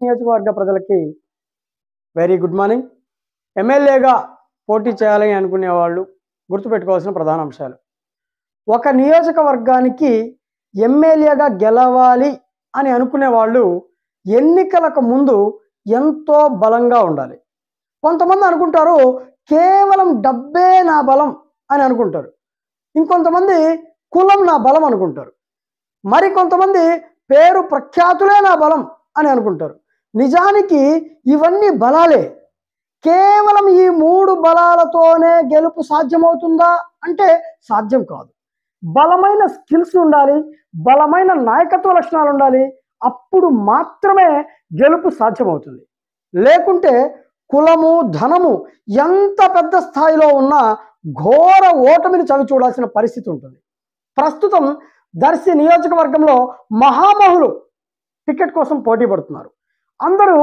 నియోజకవర్గ ప్రజలకి very good morning. ఎమ్మెల్యేగా పోటీ చేయాలని అనుకునే వాళ్ళు గుర్తుపెట్టుకోవాల్సిన ప్రధాన అంశాలు. ఒక నియోజకవర్గానికి ఎమ్మెల్యేగా గెలవాలి అని అనుకునే వాళ్ళు ఎన్నికలకు ముందు ఎంతో బలంగా ఉండాలి. కొంతమంది అనుకుంటారు కేవలం డబ్బే నా బలం అని అనుకుంటారు. ఇంకొంతమంది కులం నా బలం అనుకుంటారు. మరి కొంతమంది పేరు ప్రఖ్యాతులే నా బలం అని అనుకుంటారు. నిజానికి ఇవన్నీ బలాలే. కేవలం ఈ 3 బలాలతోనే గెలుపు సాధ్యమవుతుందా అంటే సాధ్యం కాదు. బలమైన స్కిల్స్ ఉండాలి, బలమైన నాయకత్వ లక్షణాలు ఉండాలి. అప్పుడు మాత్రమే గెలుపు సాధ్యమవుతుంది. లేకుంటే కులము, ధనము ఎంత పెద్ద స్థాయిలో ఉన్నా ఘోర ఓటమిని చవి చూడాల్సిన పరిస్థితి ఉంటుంది. ప్రస్తుతం దర్శి నియోజకవర్గంలో మహామహులు టికెట్ కోసం పోటీ పడుతున్నారు. అందరూ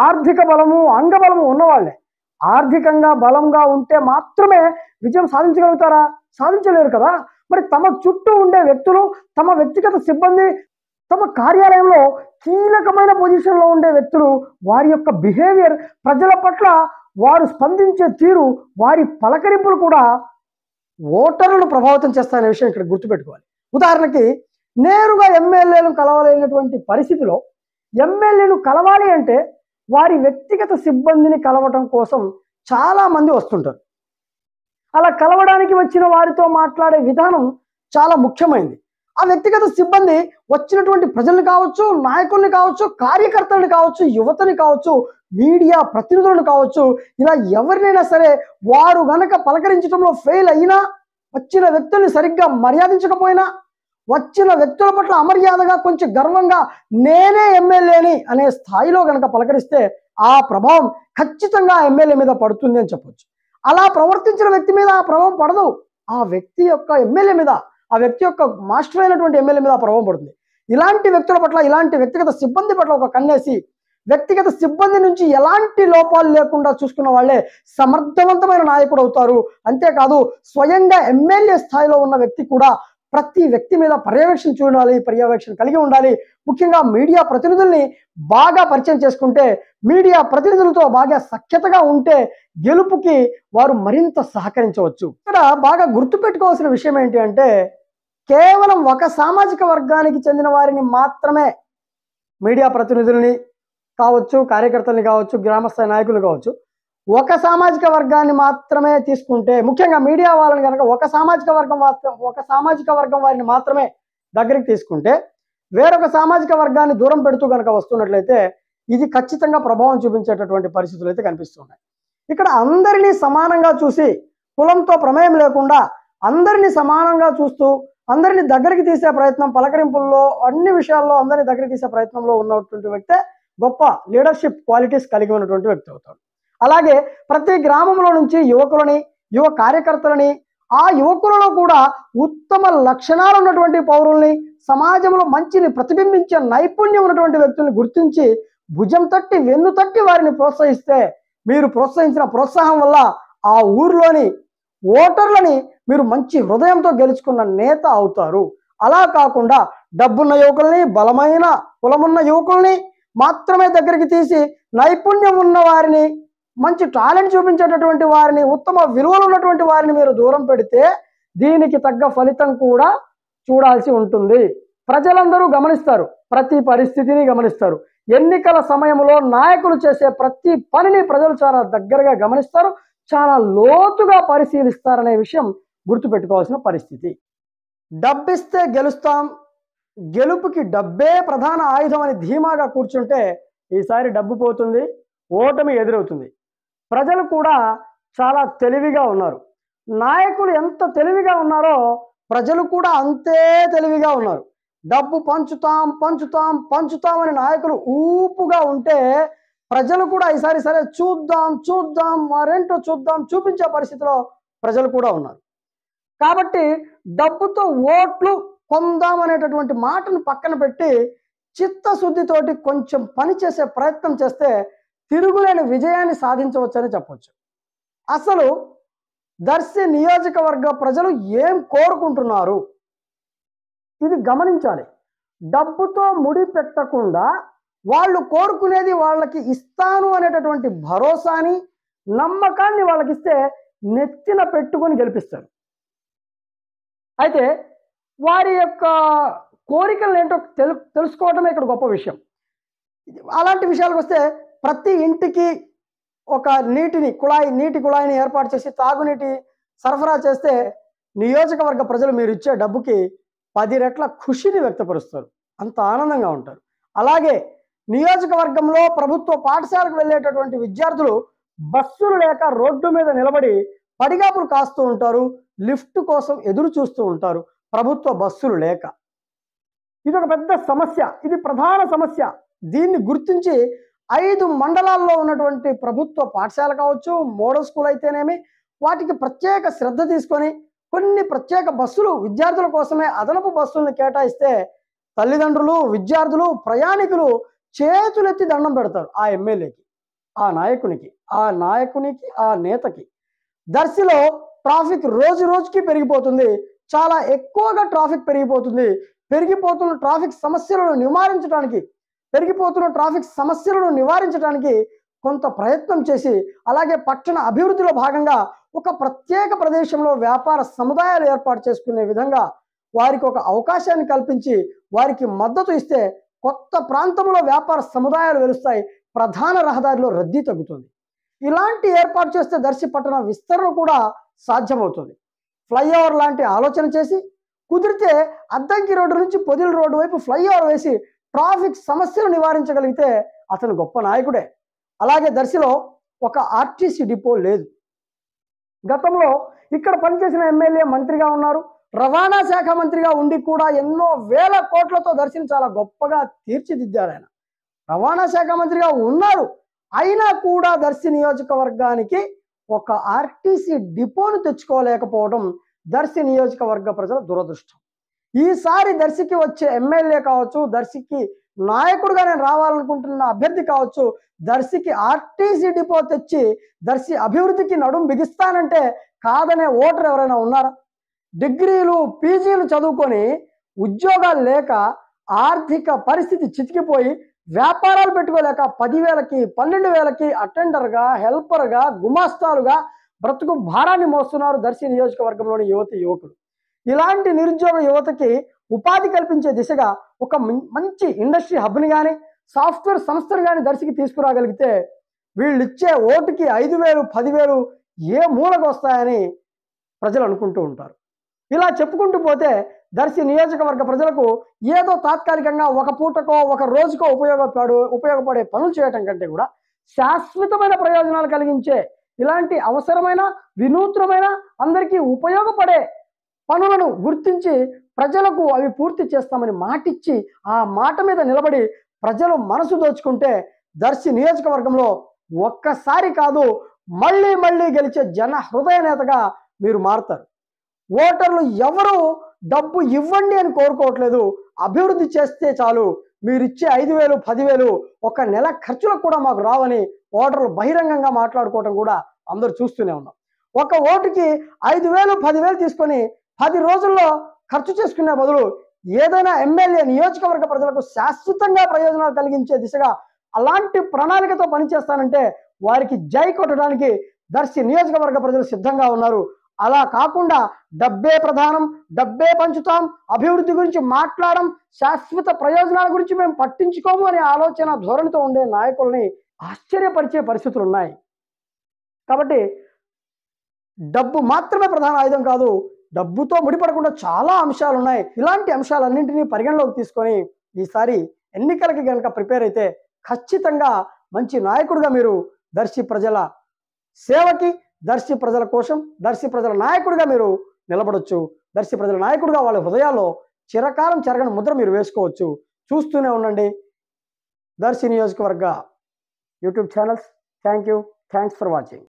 ఆర్థిక బలము, అంగబలము ఉన్నవాళ్లే. ఆర్థికంగా బలంగా ఉంటే మాత్రమే విజయం సాధించగలుగుతారా? సాధించలేరు కదా. మరి తమ చుట్టూ ఉండే వ్యక్తులు, తమ వ్యక్తిగత సిబ్బంది, తమ కార్యాలయంలో కీలకమైన పొజిషన్లో ఉండే వ్యక్తులు, వారి యొక్క బిహేవియర్, ప్రజల పట్ల వారు స్పందించే తీరు, వారి పలకరింపులు కూడా ఓటర్లను ప్రభావితం చేస్తాయనే విషయం ఇక్కడ గుర్తుపెట్టుకోవాలి. ఉదాహరణకి నేరుగా ఎమ్మెల్యేలను కలవలేనటువంటి పరిస్థితిలో ఎమ్మెల్యేను కలవాలి అంటే వారి వ్యక్తిగత సిబ్బందిని కలవటం కోసం చాలా మంది వస్తుంటారు. అలా కలవడానికి వచ్చిన వారితో మాట్లాడే విధానం చాలా ముఖ్యమైనది. ఆ వ్యక్తిగత సిబ్బంది వచ్చినటువంటి ప్రజల్ని కావచ్చు, నాయకుల్ని కావచ్చు, కార్యకర్తలను కావచ్చు, యువతని కావచ్చు, మీడియా ప్రతినిధులను కావచ్చు, ఇలా ఎవరినైనా సరే వారు గనక పలకరించడంలో ఫెయిల్ అయినా, వచ్చిన వ్యక్తుల్ని సరిగ్గా మర్యాదించకపోయినా, వచ్చిన వ్యక్తుల పట్ల అమర్యాదగా కొంచెం గర్వంగా నేనే ఎమ్మెల్యేని అనే స్థాయిలో గనక పలకరిస్తే ఆ ప్రభావం ఖచ్చితంగా ఎమ్మెల్యే మీద పడుతుంది అని చెప్పొచ్చు. అలా ప్రవర్తించిన వ్యక్తి మీద ఆ ప్రభావం పడదు. ఆ వ్యక్తి యొక్క ఎమ్మెల్యే మీద, ఆ వ్యక్తి యొక్క మాస్టర్ అయినటువంటి ఎమ్మెల్యే మీద ఆ ప్రభావం పడుతుంది. ఇలాంటి వ్యక్తుల పట్ల, ఇలాంటి వ్యక్తిగత సిబ్బంది పట్ల ఒక కన్నేసి వ్యక్తిగత సిబ్బంది నుంచి ఎలాంటి లోపాలు లేకుండా చూసుకున్న వాళ్ళే సమర్థవంతమైన నాయకుడు అవుతారు. అంతేకాదు స్వయంగా ఎమ్మెల్యే స్థాయిలో ఉన్న వ్యక్తి కూడా ప్రతి వ్యక్తి మీద పర్యవేక్షణ చూడాలి, పర్యవేక్షణ కలిగి ఉండాలి. ముఖ్యంగా మీడియా ప్రతినిధుల్ని బాగా పరిచయం చేసుకుంటే, మీడియా ప్రతినిధులతో బాగా సఖ్యతగా ఉంటే గెలుపుకి వారు మరింత సహకరించవచ్చు. ఇక్కడ బాగా గుర్తుపెట్టుకోవాల్సిన విషయం ఏంటి అంటే, కేవలం ఒక సామాజిక వర్గానికి చెందిన వారిని మాత్రమే మీడియా ప్రతినిధుల్ని కావచ్చు, కార్యకర్తల్ని కావచ్చు, గ్రామస్థాయి నాయకులు కావచ్చు, ఒక సామాజిక వర్గాన్ని మాత్రమే తీసుకుంటే, ముఖ్యంగా మీడియా వాళ్ళని కనుక ఒక సామాజిక వర్గం వారిని మాత్రమే దగ్గరికి తీసుకుంటే, వేరొక సామాజిక వర్గాన్ని దూరం పెడుతూ కనుక వస్తున్నట్లయితే ఇది ఖచ్చితంగా ప్రభావం చూపించేటటువంటి పరిస్థితులు అయితే కనిపిస్తున్నాయి. ఇక్కడ అందరినీ సమానంగా చూసి, కులంతో ప్రమేయం లేకుండా అందరినీ సమానంగా చూస్తూ అందరినీ దగ్గరికి తీసే ప్రయత్నం, పలకరింపుల్లో అన్ని విషయాల్లో అందరినీ దగ్గరికి తీసే ప్రయత్నంలో ఉన్నటువంటి వ్యక్తే గొప్ప లీడర్షిప్ క్వాలిటీస్ కలిగి ఉన్నటువంటి వ్యక్తి అవుతాడు. అలాగే ప్రతి గ్రామంలో నుంచి యువకులని, యువ కార్యకర్తలని, ఆ యువకులలో కూడా ఉత్తమ లక్షణాలు ఉన్నటువంటి పౌరుల్ని, సమాజంలో మంచిని ప్రతిబింబించే నైపుణ్యం ఉన్నటువంటి వ్యక్తుల్ని గుర్తించి భుజం తట్టి, వెన్ను తట్టి వారిని ప్రోత్సహిస్తే, మీరు ప్రోత్సహించిన ప్రోత్సాహం వల్ల ఆ ఊరిలోని ఓటర్లని మీరు మంచి హృదయంతో గెలుచుకున్న నేత అవుతారు. అలా కాకుండా డబ్బున్న యువకుల్ని, బలమైన కులమున్న యువకుల్ని మాత్రమే దగ్గరికి తీసి నైపుణ్యం ఉన్న వారిని, మంచి టాలెంట్ చూపించేటటువంటి వారిని, ఉత్తమ విలువలు ఉన్నటువంటి వారిని మీరు దూరం పెడితే దీనికి తగ్గ ఫలితం కూడా చూడాల్సి ఉంటుంది. ప్రజలందరూ గమనిస్తారు, ప్రతి పరిస్థితిని గమనిస్తారు. ఎన్నికల సమయంలో నాయకులు చేసే ప్రతి పనిని ప్రజలు చాలా దగ్గరగా గమనిస్తారు, చాలా లోతుగా పరిశీలిస్తారనే విషయం గుర్తుపెట్టుకోవాల్సిన పరిస్థితి. డబ్బిస్తే గెలుస్తాం, గెలుపుకి డబ్బే ప్రధాన ఆయుధం అని ధీమాగా కూర్చుంటే ఈసారి డబ్బు పోతుంది, ఓటమి ఎదురవుతుంది. ప్రజలు కూడా చాలా తెలివిగా ఉన్నారు. నాయకులు ఎంత తెలివిగా ఉన్నారో ప్రజలు కూడా అంతే తెలివిగా ఉన్నారు. డబ్బు పంచుతాం పంచుతాం పంచుతాం అని నాయకులు ఊపుగా ఉంటే ప్రజలు కూడా ఈసారి సరే చూద్దాం చూద్దాం మరేంటో చూద్దాం చూపించే పరిస్థితిలో ప్రజలు కూడా ఉన్నారు. కాబట్టి డబ్బుతో ఓట్లు పొందాం అనేటటువంటి మాటను పక్కన పెట్టి చిత్తశుద్ధితోటి కొంచెం పని చేసే ప్రయత్నం చేస్తే తిరుగులేని విజయాన్ని సాధించవచ్చని చెప్పొచ్చు. అసలు దర్శి నియోజకవర్గ ప్రజలు ఏం కోరుకుంటున్నారు ఇది గమనించాలి. డబ్బుతో ముడి పెట్టకుండా వాళ్ళు కోరుకునేది వాళ్ళకి ఇస్తాను అనేటటువంటి భరోసాని, నమ్మకాన్ని వాళ్ళకిస్తే నెత్తిన పెట్టుకొని గెలిపిస్తారు. అయితే వారి యొక్క కోరికలు ఏంటో తెలుసుకోవటమే ఇక్కడ గొప్ప విషయం. అలాంటి విషయాలకు వస్తే ప్రతి ఇంటికి ఒక నీటి కుళాయిని ఏర్పాటు చేసి తాగునీటి సరఫరా చేస్తే నియోజకవర్గ ప్రజలు మీరు ఇచ్చే డబ్బుకి 10 రెట్ల ఖుషిని వ్యక్తపరుస్తారు. అంత ఆనందంగా ఉంటారు. అలాగే నియోజకవర్గంలో ప్రభుత్వ పాఠశాలకు వెళ్ళేటటువంటి విద్యార్థులు బస్సులు లేక రోడ్డు మీద నిలబడి పడిగాపులు కాస్తూ ఉంటారు. లిఫ్ట్ కోసం ఎదురు చూస్తూ ఉంటారు ప్రభుత్వ బస్సులు లేక. ఇది ఒక పెద్ద సమస్య. ఇది ప్రధాన సమస్య. దీన్ని గుర్తించి 5 మండలాల్లో ఉన్నటువంటి ప్రభుత్వ పాఠశాల కావచ్చు, మోడల్ స్కూల్ అయితేనేమి, వాటికి ప్రత్యేక శ్రద్ధ తీసుకొని కొన్ని ప్రత్యేక బస్సులు విద్యార్థుల కోసమే అదనపు బస్సులను కేటాయిస్తే తల్లిదండ్రులు, విద్యార్థులు, ప్రయాణికులు చేతులెత్తి దండం పెడతారు ఆ ఎమ్మెల్యేకి, ఆ నాయకునికి, ఆ నేతకి. దర్శిలో ట్రాఫిక్ రోజు రోజుకి పెరిగిపోతుంది. చాలా ఎక్కువగా ట్రాఫిక్ పెరిగిపోతుంది. పెరిగిపోతున్న ట్రాఫిక్ సమస్యలను నివారించడానికి కొంత ప్రయత్నం చేసి, అలాగే పట్టణ అభివృద్ధిలో భాగంగా ఒక ప్రత్యేక ప్రదేశంలో వ్యాపార సముదాయాలు ఏర్పాటు చేసుకునే విధంగా వారికి ఒక అవకాశాన్ని కల్పించి వారికి మద్దతు ఇస్తే కొత్త ప్రాంతంలో వ్యాపార సముదాయాలు వెలుస్తాయి. ప్రధాన రహదారిలో రద్దీ తగ్గుతుంది. ఇలాంటి ఏర్పాటు చేస్తే దర్శి పట్టణ విస్తరణ కూడా సాధ్యమవుతుంది. ఫ్లైఓవర్ లాంటి ఆలోచన చేసి, కుదిరితే అద్దంకి రోడ్డు నుంచి పొదిలి రోడ్డు వైపు ఫ్లైఓవర్ వేసి ట్రాఫిక్ సమస్యలు నివారించగలిగితే అతను గొప్ప నాయకుడే. అలాగే దర్శిలో ఒక ఆర్టీసీ డిపో లేదు. గతంలో ఇక్కడ పనిచేసిన ఎమ్మెల్యే మంత్రిగా ఉన్నారు. రవాణా శాఖ మంత్రిగా ఉండి కూడా ఎన్నో వేల కోట్లతో దర్శిని చాలా గొప్పగా తీర్చిదిద్దారు ఆయన. రవాణా శాఖ మంత్రిగా ఉన్నారు. అయినా కూడా దర్శి నియోజకవర్గానికి ఒక ఆర్టీసీ డిపోను తెచ్చుకోలేకపోవడం దర్శి నియోజకవర్గ ప్రజల దురదృష్టం. ఈసారి దర్శికి వచ్చే ఎమ్మెల్యే కావచ్చు, దర్శికి నాయకుడుగా నేను రావాలనుకుంటున్న అభ్యర్థి కావచ్చు, దర్శికి ఆర్టీసీ డిపో తెచ్చి దర్శి అభివృద్ధికి నడుం బిగిస్తానంటే కాదనే ఓటర్ ఎవరైనా ఉన్నారా? డిగ్రీలు, పీజీలు చదువుకొని ఉద్యోగాలు లేక ఆర్థిక పరిస్థితి చితికిపోయి వ్యాపారాలు పెట్టుకోలేక 10,000కి 12,000కి అటెండర్గా, హెల్పర్గా, గుమాస్తాలుగా బ్రతుకు భారాన్ని మోస్తున్నారు దర్శి నియోజకవర్గంలోని యువకులు. ఇలాంటి నిరుద్యోగ యువతకి ఉపాధి కల్పించే దిశగా ఒక మంచి ఇండస్ట్రీ హబ్ని కానీ, సాఫ్ట్వేర్ సంస్థను కానీ దర్శికి తీసుకురాగలిగితే వీళ్ళు ఇచ్చే ఓటుకి 5,000, 10,000 ఏ మూలకు వస్తాయని ప్రజలు అనుకుంటూ ఉంటారు. ఇలా చెప్పుకుంటూ పోతే దర్శి నియోజకవర్గ ప్రజలకు ఏదో తాత్కాలికంగా ఒక పూటకో ఒక రోజుకో ఉపయోగపడే పనులు చేయటం కంటే కూడా శాశ్వతమైన ప్రయోజనాలు కలిగించే ఇలాంటి అవసరమైన, వినూత్నమైన, అందరికీ ఉపయోగపడే పనులను గుర్తించి ప్రజలకు అవి పూర్తి చేస్తామని మాటిచ్చి ఆ మాట మీద నిలబడి ప్రజలు మనసు దోచుకుంటే దర్శి నియోజకవర్గంలో ఒక్కసారి కాదు మళ్ళీ మళ్ళీ గెలిచే జన హృదయ నేతగా మీరు మారుతారు. ఓటర్లు ఎవరు డబ్బు ఇవ్వండి అని కోరుకోవట్లేదు. అభివృద్ధి చేస్తే చాలు, మీరిచ్చే 5,000, 10,000 ఒక నెల ఖర్చులకు కూడా మాకు రావని ఓటర్లు బహిరంగంగా మాట్లాడుకోవడం కూడా అందరూ చూస్తూనే ఉన్నాం. ఒక ఓటుకి 5,000, 10,000 తీసుకొని 10 రోజుల్లో ఖర్చు చేసుకునే బదులు ఏదైనా ఎమ్మెల్యే నియోజకవర్గ ప్రజలకు శాశ్వతంగా ప్రయోజనాలు కలిగించే దిశగా అలాంటి ప్రణాళికతో పనిచేస్తానంటే వారికి జై కొట్టడానికి దర్శి నియోజకవర్గ ప్రజలు సిద్ధంగా ఉన్నారు. అలా కాకుండా డబ్బే ప్రధానం, డబ్బే పంచుతాం, అభివృద్ధి గురించి మాట్లాడడం, శాశ్వత ప్రయోజనాల గురించి మేము పట్టించుకోము అనే ఆలోచన ధోరణితో ఉండే నాయకుల్ని ఆశ్చర్యపరిచే పరిస్థితులు ఉన్నాయి. కాబట్టి డబ్బు మాత్రమే ప్రధాన ఆయుధం కాదు, డబ్బుతో ముడిపడకుండా చాలా అంశాలు ఉన్నాయి. ఇలాంటి అంశాలన్నింటినీ పరిగణలోకి తీసుకొని ఈసారి ఎన్నికలకి కనుక ప్రిపేర్ అయితే ఖచ్చితంగా మంచి నాయకుడిగా మీరు దర్శి ప్రజల సేవకి, దర్శి ప్రజల కోసం, దర్శి ప్రజల నాయకుడిగా మీరు నిలబడొచ్చు. దర్శి ప్రజల నాయకుడిగా వాళ్ళ హృదయాల్లో చిరకాలం చెరగని ముద్ర మీరు వేసుకోవచ్చు. చూస్తూనే ఉండండి దర్శి నియోజకవర్గ YouTube channels. Thanks for watching.